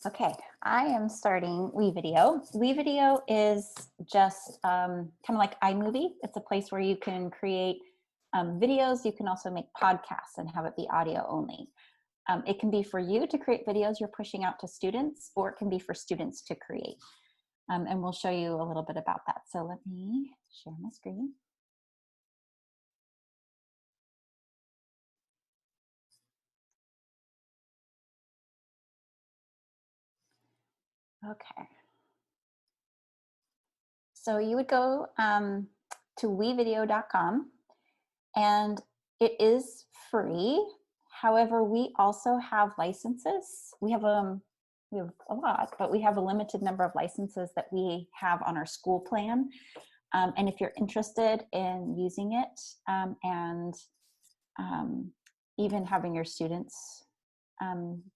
Okay, I am starting WeVideo. WeVideo is just kind of like iMovie. It's a place where you can create videos. You can also make podcasts and have it be audio only. It can be for you to create videos you're pushing out to students, or it can be for students to create. And we'll show you a little bit about that. So let me share my screen. Okay. So you would go to wevideo.com, and it is free. However, we also have licenses. We have a lot, but we have a limited number of licenses that we have on our school plan. And if you're interested in using it and even having your students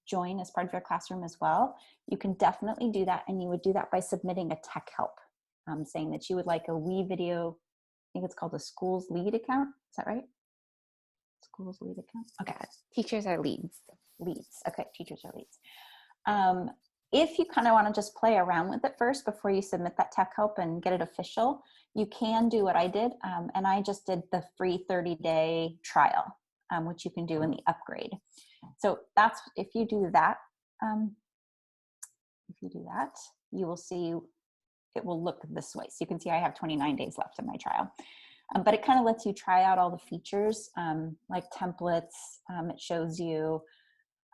join as part of your classroom as well, you can definitely do that. And you would do that by submitting a tech help, saying that you would like a WeVideo, I think it's called a Schools Lead account. Is that right? Schools Lead account? Okay. Teachers are leads. Leads. Okay, teachers are leads. If you kind of want to just play around with it first before you submit that tech help and get it official, you can do what I did. And I just did the free 30-day trial, which you can do in the upgrade. So that's, if you do that, you will see it will look this way. So you can see I have 29 days left in my trial. But it kind of lets you try out all the features like templates. It shows you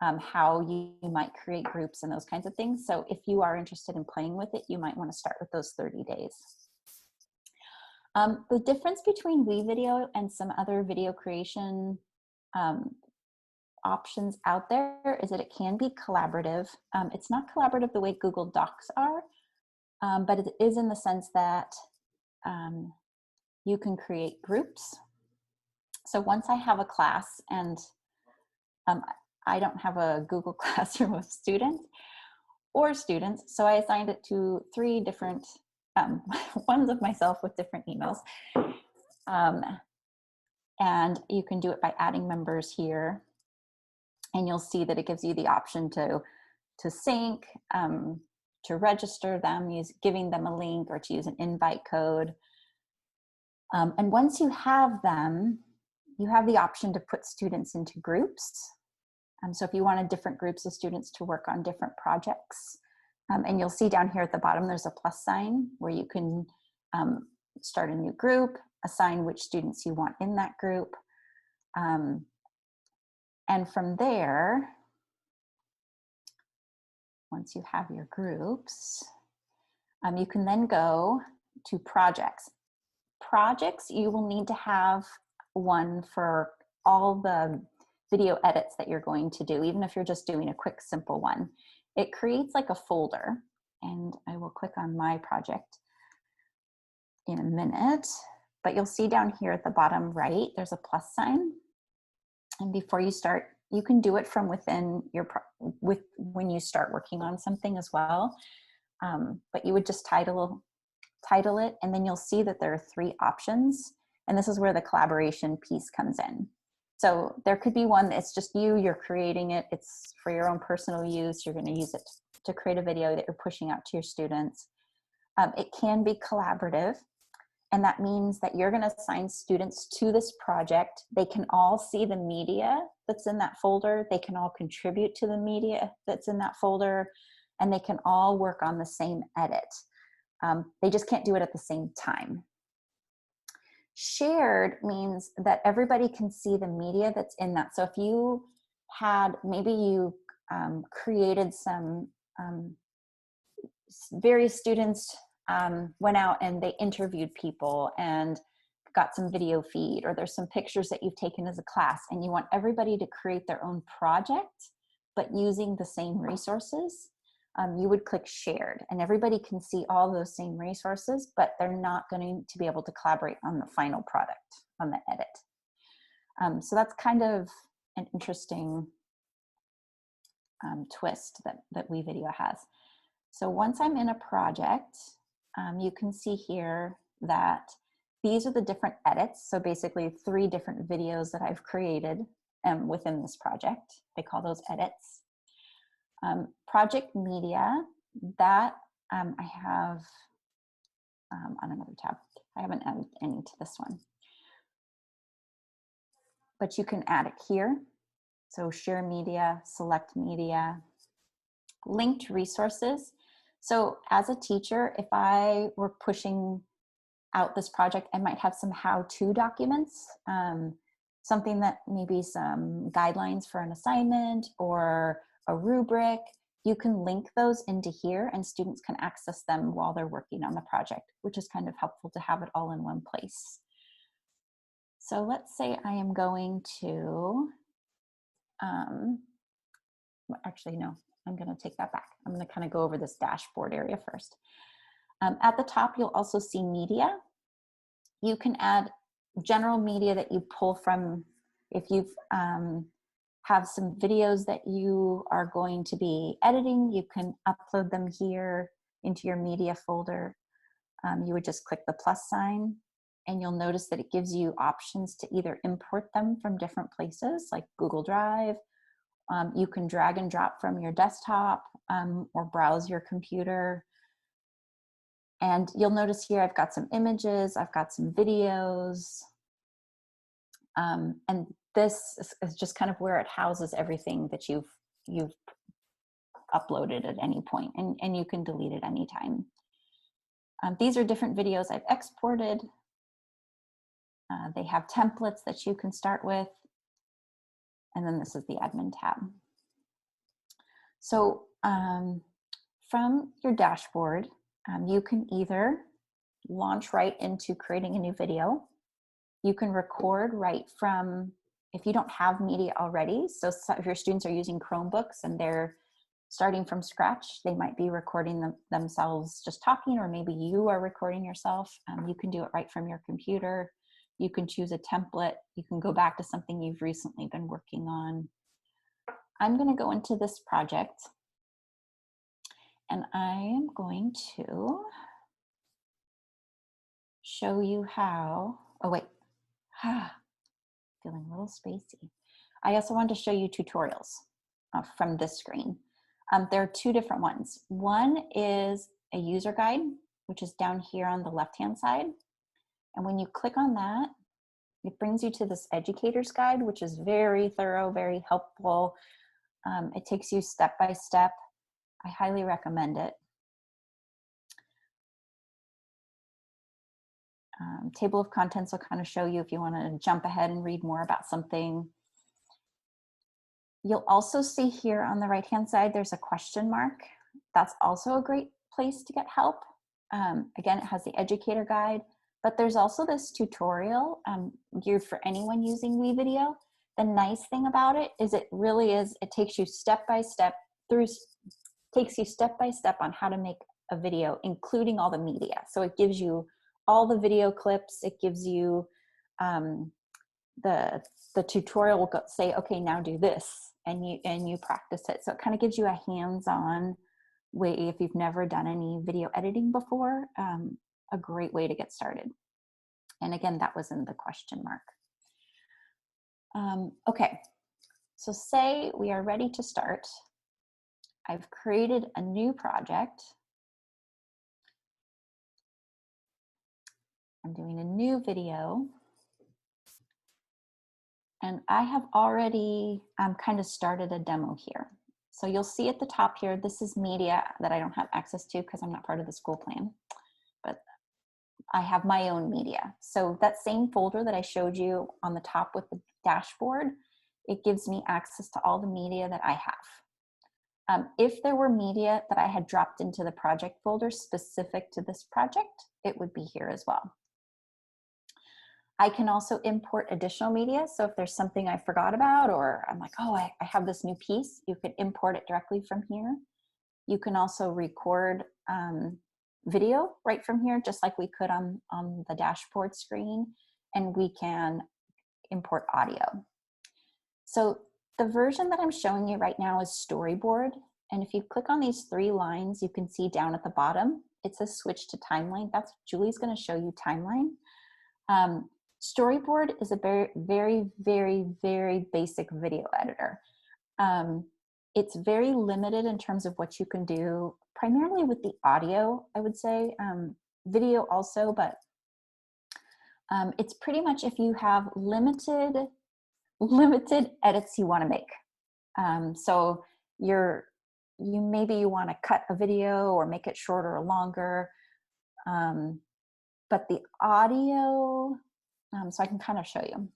how you might create groups and those kinds of things. So if you are interested in playing with it, you might want to start with those 30 days. The difference between WeVideo and some other video creation options out there is that it can be collaborative. It's not collaborative the way Google Docs are, but it is in the sense that you can create groups. So once I have a class, and I don't have a Google Classroom of students, so I assigned it to 3 different ones of myself with different emails. And you can do it by adding members here. And you'll see that it gives you the option to sync, to register them, giving them a link, or to use an invite code. And once you have them, you have the option to put students into groups. So if you wanted different groups of students to work on different projects, and you'll see down here at the bottom, there's a plus sign where you can start a new group, assign which students you want in that group. And from there, once you have your groups, you can then go to projects. Projects, you will need to have one for all the video edits that you're going to do, even if you're just doing a quick, simple one. It creates like a folder, and I will click on my project in a minute, but you'll see down here at the bottom right, there's a plus sign. And before you start, you can do it from within your, when you start working on something as well. But you would just title it, and then you'll see that there are 3 options. And this is where the collaboration piece comes in. So there could be one that's just you're creating it. It's for your own personal use. You're going to use it to create a video that you're pushing out to your students. It can be collaborative. And that means that you're going to assign students to this project. They can all see the media that's in that folder. They can all contribute to the media that's in that folder. And they can all work on the same edit. They just can't do it at the same time. Shared means that everybody can see the media that's in that. So if you had, maybe you created some, various students went out and they interviewed people and got some video feed, or there's some pictures that you've taken as a class, and you want everybody to create their own project, but using the same resources, you would click shared, and everybody can see all those same resources, but they're not going to be able to collaborate on the final product, on the edit. So that's kind of an interesting twist that WeVideo has. So once I'm in a project, you can see here that these are the different edits. So basically 3 different videos that I've created within this project. They call those edits. Project media, that I have on another tab. I haven't added any to this one. But you can add it here. So share media, select media, linked resources. So as a teacher, if I were pushing out this project, I might have some how-to documents, something that maybe some guidelines for an assignment or a rubric. You can link those into here and students can access them while they're working on the project, which is kind of helpful to have it all in one place. So let's say I am going to, actually, no, I'm going to take that back. I'm going to kind of go over this dashboard area first. At the top, you'll also see media. You can add general media that you pull from, if you've have some videos that you are going to be editing, you can upload them here into your media folder. You would just click the plus sign and you'll notice that it gives you options to either import them from different places like Google Drive. You can drag and drop from your desktop or browse your computer. And you'll notice here I've got some images, I've got some videos. And this is just kind of where it houses everything that you've uploaded at any point, and you can delete it anytime. These are different videos I've exported. They have templates that you can start with. And then this is the admin tab. So from your dashboard, you can either launch right into creating a new video. You can record right from, if you don't have media already, so if your students are using Chromebooks and they're starting from scratch, they might be recording themselves just talking, or maybe you are recording yourself. You can do it right from your computer. You can choose a template. You can go back to something you've recently been working on. I'm going to go into this project and I am going to show you how, oh wait, feeling a little spacey. I also wanted to show you tutorials from this screen. There are two different ones. One is a user guide, which is down here on the left-hand side. And when you click on that, it brings you to this educator's guide, which is very thorough, very helpful. It takes you step by step. I highly recommend it. Table of contents will kind of show you if you want to jump ahead and read more about something. You'll also see here on the right-hand side, there's a question mark. That's also a great place to get help. Again, it has the educator guide, but there's also this tutorial geared for anyone using WeVideo. The nice thing about it is it really is, it takes you step by step on how to make a video, including all the media. So it gives you all the video clips. It gives you the tutorial will say, okay, now do this, and you practice it. So it kind of gives you a hands-on way, if you've never done any video editing before, a great way to get started. And again, that was in the question mark. Okay, so say we are ready to start. I've created a new project. I'm doing a new video. And I have already kind of started a demo here. So you'll see at the top here, this is media that I don't have access to because I'm not part of the school plan, but I have my own media. So that same folder that I showed you on the top with the dashboard, it gives me access to all the media that I have. If there were media that I had dropped into the project folder specific to this project, it would be here as well. I can also import additional media. So if there's something I forgot about, or I'm like, oh, I have this new piece, you can import it directly from here. You can also record video right from here, just like we could on the dashboard screen, and we can import audio. So the version that I'm showing you right now is storyboard. And if you click on these three lines, you can see down at the bottom, it says switch to timeline. That's Julie's going to show you timeline. Storyboard is a very, very, very, very basic video editor. It's very limited in terms of what you can do, primarily with the audio, I would say. Video also, but it's pretty much if you have limited edits you want to make. So maybe you want to cut a video or make it shorter or longer. But the audio, so I can kind of show you.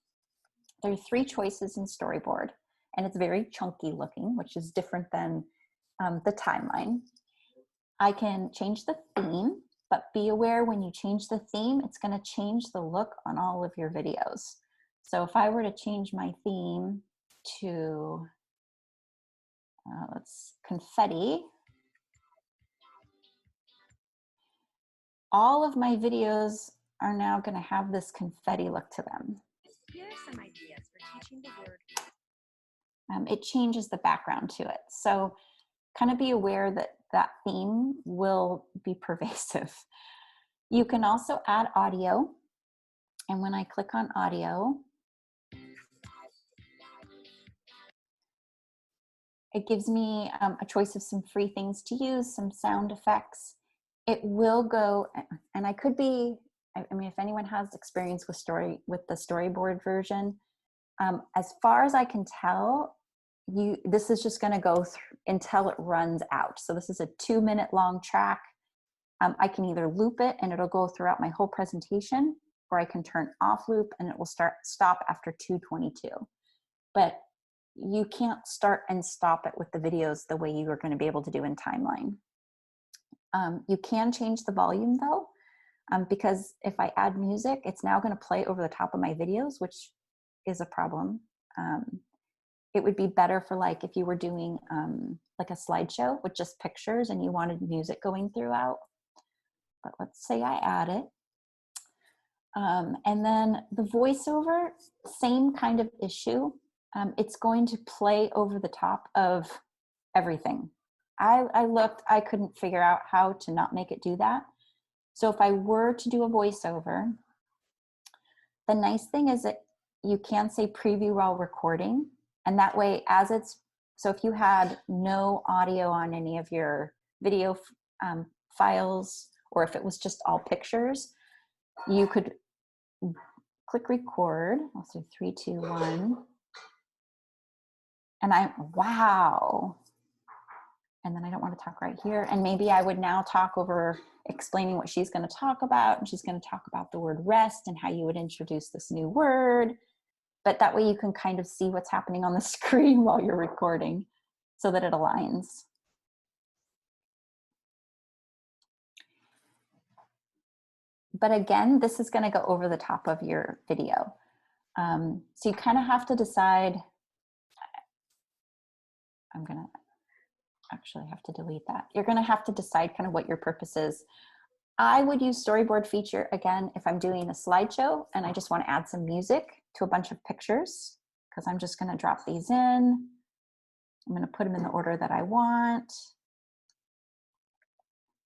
There are 3 choices in Storyboard, and it's very chunky looking, which is different than the timeline. I can change the theme, but be aware when you change the theme, it's going to change the look on all of your videos. So if I were to change my theme to, confetti, all of my videos are now going to have this confetti look to them. Here are some ideas for teaching the word. It changes the background to it. So kind of be aware that that theme will be pervasive. You can also add audio. And when I click on audio, it gives me a choice of some free things to use, some sound effects. It will go, and I could be, I mean, if anyone has experience with the storyboard version, as far as I can tell, this is just going to go through until it runs out. So this is a 2-minute long track. I can either loop it and it'll go throughout my whole presentation, or I can turn off loop and it will stop after 2:22. But you can't start and stop it with the videos the way you are going to be able to do in timeline. You can change the volume though, because if I add music, it's now going to play over the top of my videos, which is a problem. It would be better for like if you were doing like a slideshow with just pictures and you wanted music going throughout. But let's say I add it. And then the voiceover, same kind of issue. It's going to play over the top of everything. I looked, I couldn't figure out how to not make it do that. So if I were to do a voiceover, the nice thing is that you can say preview while recording. And that way, so if you had no audio on any of your video files, or if it was just all pictures, you could click record. I'll say 3, 2, 1. And wow. And then I don't want to talk right here. And maybe I would now talk over explaining what she's going to talk about. And she's going to talk about the word rest and how you would introduce this new word. But that way you can kind of see what's happening on the screen while you're recording so that it aligns. But again, this is going to go over the top of your video. So you kind of have to decide. I'm going to actually have to delete that. You're going to have to decide kind of what your purpose is. I would use storyboard feature again if I'm doing a slideshow and I just want to add some music to a bunch of pictures, because I'm just going to drop these in. I'm going to put them in the order that I want.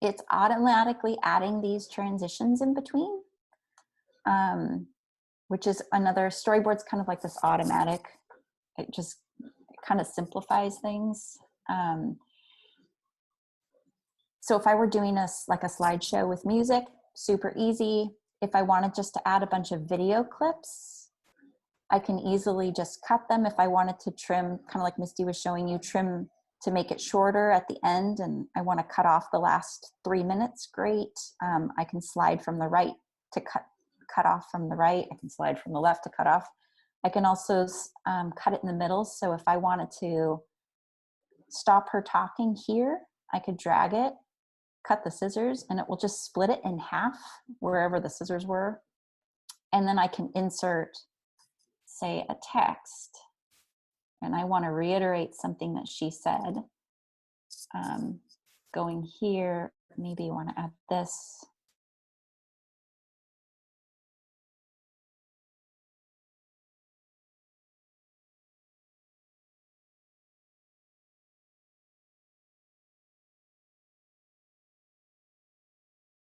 It's automatically adding these transitions in between, which is another, storyboard's kind of like this automatic. It just kind of simplifies things. So if I were doing like a slideshow with music, super easy. If I wanted just to add a bunch of video clips, I can easily just cut them. If I wanted to trim, kind of like Misty was showing you, trim to make it shorter at the end, and I want to cut off the last 3 minutes, great. I can slide from the right to cut off from the right. I can slide from the left to cut off. I can also cut it in the middle. So if I wanted to stop her talking here, I could drag it, cut the scissors, and it will just split it in half wherever the scissors were. And then I can insert, say, a text, and I want to reiterate something that she said. Going here, maybe you want to add this.